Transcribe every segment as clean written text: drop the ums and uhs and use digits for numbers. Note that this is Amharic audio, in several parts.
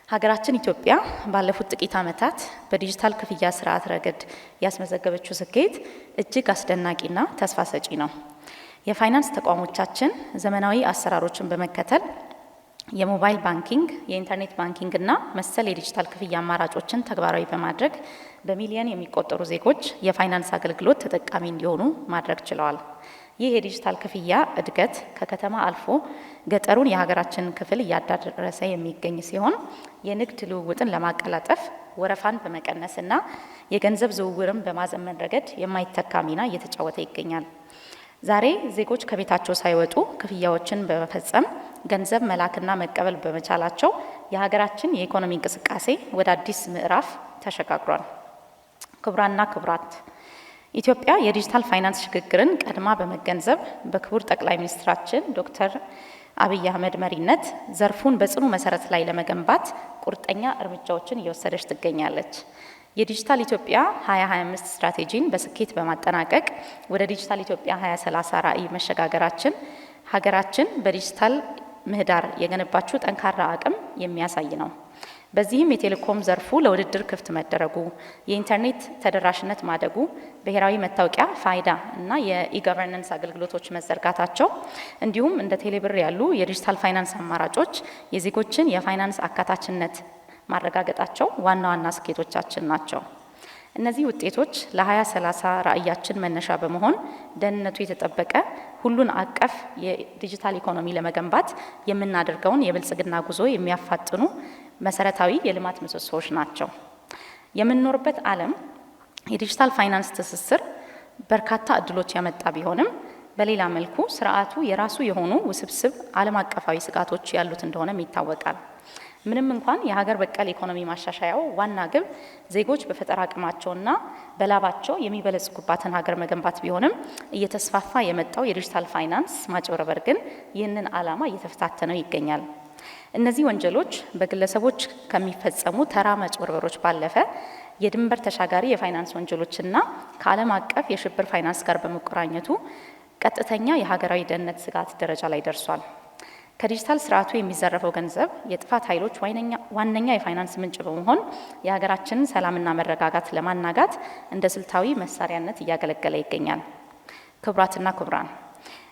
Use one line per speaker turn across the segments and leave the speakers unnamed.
ሀገራችን ኢትዮጵያ ባለፉት ጥቂት ዓመታት በዲጂታል ክፍያ ስርዓት ረገድ ያስመዘገበችው ስኬት እጅግ አስደናቂና ተስፋ ሰጪ ነው። የፋይናንስ ተቋሞቻችን ዘመናዊ አሰራሮችን በመከተል የሞባይል ባንኪንግ፣ የኢንተርኔት ባንኪንግ እና መሰል የዲጂታል ክፍያ አማራጮችን ተግባራዊ በማድረግ በሚሊዮን የሚቆጠሩ ዜጎች የፋይናንስ አገልግሎት ተጠቃሚ እንዲሆኑ ማድረግ ችለዋል። ይህ የዲጂታል ክፍያ እድገት ከከተማ አልፎ ገጠሩን የሀገራችንን ክፍል እያዳረሰ የሚገኝ ሲሆን የንግድ ልውውጥን ለማቀላጠፍ ወረፋን በመቀነስና የገንዘብ ዝውውርን በማዘመን ረገድ የማይተካ ሚና እየተጫወተ ይገኛል። ዛሬ ዜጎች ከቤታቸው ሳይወጡ ክፍያዎችን በመፈጸም ገንዘብ መላክና መቀበል በመቻላቸው የሀገራችን የኢኮኖሚ እንቅስቃሴ ወደ አዲስ ምዕራፍ ተሸጋግሯል። ክቡራንና ክቡራት፣ ኢትዮጵያ የዲጂታል ፋይናንስ ሽግግርን ቀድማ በመገንዘብ በክቡር ጠቅላይ ሚኒስትራችን ዶክተር አብይ አህመድ መሪነት ዘርፉን በጽኑ መሰረት ላይ ለመገንባት ቁርጠኛ እርምጃዎችን እየወሰደች ትገኛለች። የዲጂታል ኢትዮጵያ 2025 ስትራቴጂን በስኬት በማጠናቀቅ ወደ ዲጂታል ኢትዮጵያ 2030 ራዕይ መሸጋገራችን ሀገራችን በዲጂታል ምህዳር የገነባችው ጠንካራ አቅም የሚያሳይ ነው። በዚህም የቴሌኮም ዘርፉ ለውድድር ክፍት መደረጉ፣ የኢንተርኔት ተደራሽነት ማደጉ፣ ብሔራዊ መታወቂያ ፋይዳ እና የኢገቨርነንስ አገልግሎቶች መዘርጋታቸው እንዲሁም እንደ ቴሌብር ያሉ የዲጂታል ፋይናንስ አማራጮች የዜጎችን የፋይናንስ አካታችነት ማረጋገጣቸው ዋና ዋና ስኬቶቻችን ናቸው። እነዚህ ውጤቶች ለ2030 ራዕያችን መነሻ በመሆን ደህንነቱ የተጠበቀ ሁሉን አቀፍ የዲጂታል ኢኮኖሚ ለመገንባት የምናደርገውን የብልጽግና ጉዞ የሚያፋጥኑ መሰረታዊ የልማት ምሰሶዎች ናቸው። የምንኖርበት ዓለም የዲጂታል ፋይናንስ ትስስር በርካታ እድሎች ያመጣ ቢሆንም በሌላ መልኩ ስርዓቱ የራሱ የሆኑ ውስብስብ ዓለም አቀፋዊ ስጋቶች ያሉት እንደሆነም ይታወቃል። ምንም እንኳን የሀገር በቀል ኢኮኖሚ ማሻሻያው ዋና ግብ ዜጎች በፈጠራ አቅማቸውና በላባቸው የሚበለጽጉባትን ሀገር መገንባት ቢሆንም እየተስፋፋ የመጣው የዲጂታል ፋይናንስ ማጭበርበር ግን ይህንን ዓላማ እየተፈታተነው ይገኛል። እነዚህ ወንጀሎች በግለሰቦች ከሚፈጸሙ ተራ ማጭበርበሮች ባለፈ የድንበር ተሻጋሪ የፋይናንስ ወንጀሎችና ከዓለም አቀፍ የሽብር ፋይናንስ ጋር በመቆራኘቱ ቀጥተኛ የሀገራዊ ደህንነት ስጋት ደረጃ ላይ ደርሷል። ከዲጂታል ስርዓቱ የሚዘረፈው ገንዘብ የጥፋት ኃይሎች ዋነኛ የፋይናንስ ምንጭ በመሆን የሀገራችንን ሰላምና መረጋጋት ለማናጋት እንደ ስልታዊ መሳሪያነት እያገለገለ ይገኛል። ክቡራትና ክቡራን፣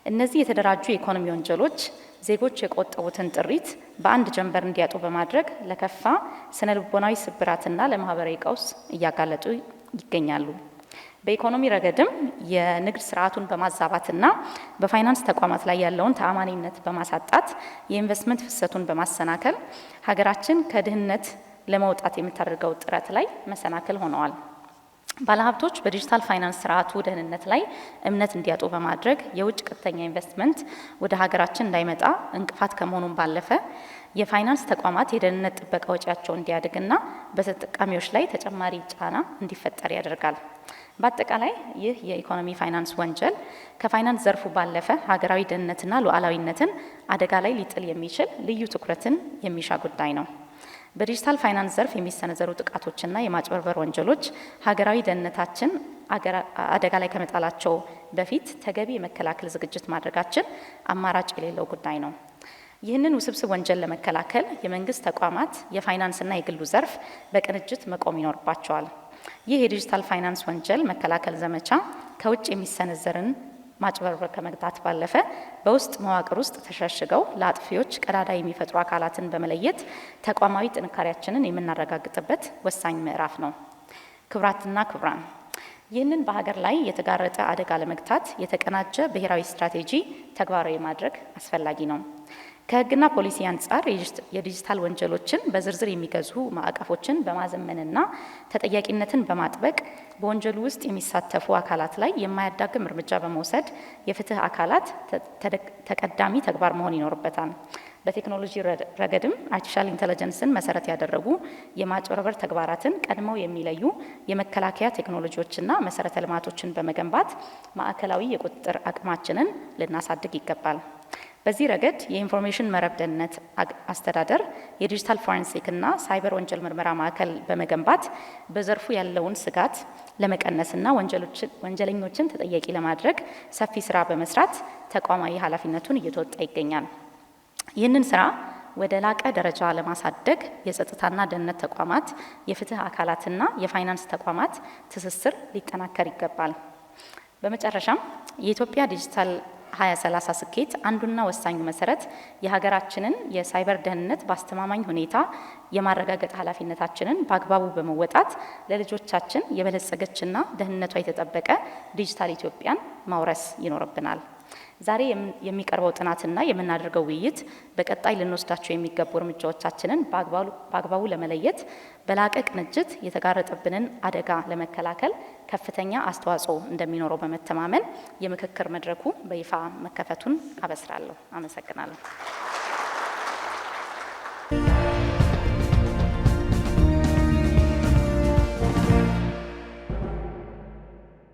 እነዚህ የተደራጁ የኢኮኖሚ ወንጀሎች ዜጎች የቆጠቡትን ጥሪት በአንድ ጀንበር እንዲያጡ በማድረግ ለከፋ ስነ ልቦናዊ ስብራትና ለማህበራዊ ቀውስ እያጋለጡ ይገኛሉ። በኢኮኖሚ ረገድም የንግድ ስርዓቱን በማዛባትና በፋይናንስ ተቋማት ላይ ያለውን ተአማኒነት በማሳጣት የኢንቨስትመንት ፍሰቱን በማሰናከል ሀገራችን ከድህነት ለመውጣት የምታደርገው ጥረት ላይ መሰናክል ሆነዋል። ባለሀብቶች በዲጂታል ፋይናንስ ስርዓቱ ደህንነት ላይ እምነት እንዲያጡ በማድረግ የውጭ ቀጥተኛ ኢንቨስትመንት ወደ ሀገራችን እንዳይመጣ እንቅፋት ከመሆኑም ባለፈ የፋይናንስ ተቋማት የደህንነት ጥበቃ ወጪያቸው እንዲያድግና በተጠቃሚዎች ላይ ተጨማሪ ጫና እንዲፈጠር ያደርጋል። በአጠቃላይ ይህ የኢኮኖሚ ፋይናንስ ወንጀል ከፋይናንስ ዘርፉ ባለፈ ሀገራዊ ደህንነትና ሉዓላዊነትን አደጋ ላይ ሊጥል የሚችል ልዩ ትኩረትን የሚሻ ጉዳይ ነው። በዲጂታል ፋይናንስ ዘርፍ የሚሰነዘሩ ጥቃቶችና የማጭበርበር ወንጀሎች ሀገራዊ ደህንነታችን አደጋ ላይ ከመጣላቸው በፊት ተገቢ የመከላከል ዝግጅት ማድረጋችን አማራጭ የሌለው ጉዳይ ነው። ይህንን ውስብስብ ወንጀል ለመከላከል የመንግስት ተቋማት፣ የፋይናንስና የግሉ ዘርፍ በቅንጅት መቆም ይኖርባቸዋል። ይህ የዲጂታል ፋይናንስ ወንጀል መከላከል ዘመቻ ከውጭ የሚሰነዘርን ማጭበርበር ከመግታት ባለፈ በውስጥ መዋቅር ውስጥ ተሸሽገው ለአጥፊዎች ቀዳዳ የሚፈጥሩ አካላትን በመለየት ተቋማዊ ጥንካሬያችንን የምናረጋግጥበት ወሳኝ ምዕራፍ ነው። ክቡራትና ክቡራን፣ ይህንን በሀገር ላይ የተጋረጠ አደጋ ለመግታት የተቀናጀ ብሔራዊ ስትራቴጂ ተግባራዊ ማድረግ አስፈላጊ ነው። ከሕግና ፖሊሲ አንጻር የዲጂታል ወንጀሎችን በዝርዝር የሚገዙ ማዕቀፎችን በማዘመንና ተጠያቂነትን በማጥበቅ በወንጀሉ ውስጥ የሚሳተፉ አካላት ላይ የማያዳግም እርምጃ በመውሰድ የፍትህ አካላት ተቀዳሚ ተግባር መሆን ይኖርበታል። በቴክኖሎጂ ረገድም አርቲፊሻል ኢንተለጀንስን መሰረት ያደረጉ የማጭበርበር ተግባራትን ቀድመው የሚለዩ የመከላከያ ቴክኖሎጂዎችና መሰረተ ልማቶችን በመገንባት ማዕከላዊ የቁጥጥር አቅማችንን ልናሳድግ ይገባል። በዚህ ረገድ የኢንፎርሜሽን መረብ ደህንነት አስተዳደር የዲጂታል ፎረንሲክ እና ሳይበር ወንጀል ምርመራ ማዕከል በመገንባት በዘርፉ ያለውን ስጋት ለመቀነስና ወንጀለኞችን ተጠያቂ ለማድረግ ሰፊ ስራ በመስራት ተቋማዊ ኃላፊነቱን እየተወጣ ይገኛል። ይህንን ስራ ወደ ላቀ ደረጃ ለማሳደግ የጸጥታና ደህንነት ተቋማት፣ የፍትህ አካላትና የፋይናንስ ተቋማት ትስስር ሊጠናከር ይገባል። በመጨረሻም የኢትዮጵያ ዲጂታል 2030 ስኬት አንዱና ወሳኙ መሰረት የሀገራችንን የሳይበር ደህንነት በአስተማማኝ ሁኔታ የማረጋገጥ ኃላፊነታችንን በአግባቡ በመወጣት ለልጆቻችን የበለጸገችና ደህንነቷ የተጠበቀ ዲጂታል ኢትዮጵያን ማውረስ ይኖርብናል። ዛሬ የሚቀርበው ጥናትና የምናደርገው ውይይት በቀጣይ ልንወስዳቸው የሚገቡ እርምጃዎቻችንን በአግባቡ ለመለየት በላቀ ቅንጅት የተጋረጠብንን አደጋ ለመከላከል ከፍተኛ አስተዋጽኦ እንደሚኖረው በመተማመን የምክክር መድረኩ በይፋ መከፈቱን አበስራለሁ። አመሰግናለሁ።